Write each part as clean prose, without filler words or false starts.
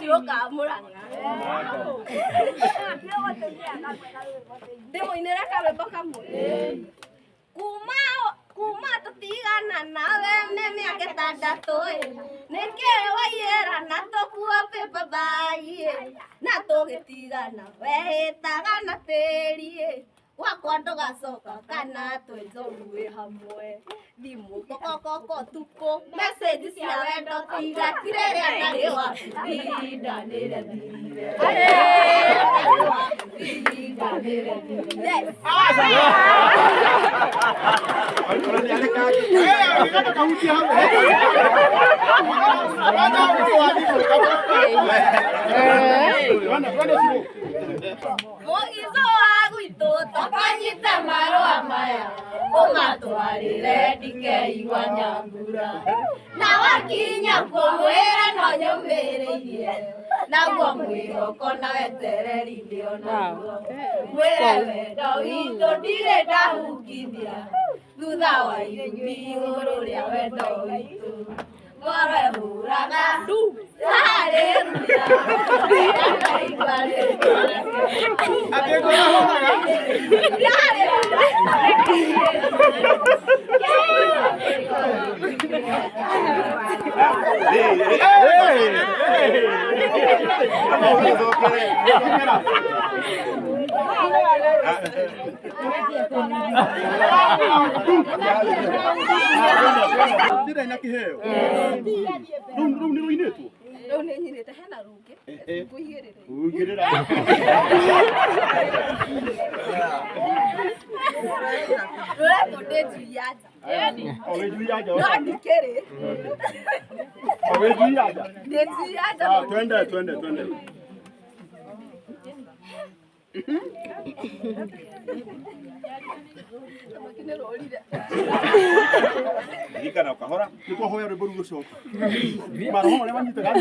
yoga mura demo inera kabe baka mu kuma tutigana nawe neme aketandatu neke wayera natokuwa pepa bai natogetigana wehitagana tĩri wakwa ndũgacoka kana twĩnjorue hamwe thimũ kokokoko tuko message cia wendo tigatire rĩa ndarĩ wa thindanĩre mũgizo wa gwitũ tũkanyita marũa maya ũmatwarĩre ndikeigua Nyambura na wakinya kũmwĩra no nyũmĩrĩirie naguo mwĩhoko na wetereri ndĩonaguo mwĩre wendo witũ ndirĩ ndahungithia thutha wa irumi igũrũ rĩa wendo witũ ngoro ĩhũraga harĩ rura ndaigua rĩtwa Ndĩrĩ na kĩheo. Rĩu nĩ rũinĩtwo. rĩu nĩ nyinĩte hena rũngĩ ngũigĩrĩre Ũigĩrĩra. rũretwo ndĩ njui ya nja Owĩ njui ya nja. no ndikĩrĩ Owĩ njui ya nja. ndĩ njui ya nja Twende. nĩ rũrire Ikana ukahora. Nĩ twahoya rwĩmbo rũu rũcoka. Maroho marĩa manyitaga.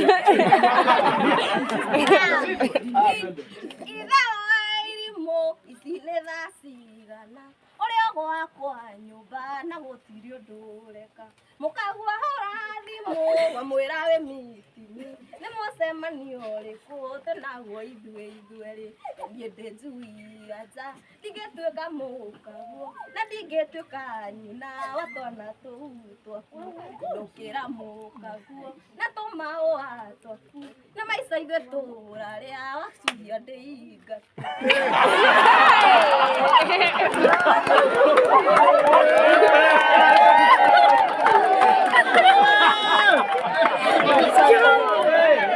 ithe wa irimũ ici nĩ thaa cigana ũrĩa gwakwa nyũmba na gũtirĩ ũndũ ũreka mũkagua hũra thimũ wamwĩra wĩ mitini nĩ mũcemanio ũrĩkũ tũnaguo ithuĩ erĩ niĩ ndĩ njui ya nja ndingĩtuĩka mũkaguo na ndingĩtuĩka nyina wa twana tũu twaku ndũkĩra mũkaguo na tũmaũa twaku na maica ithuĩ tũrarĩa waciria ndĩinga Thank you.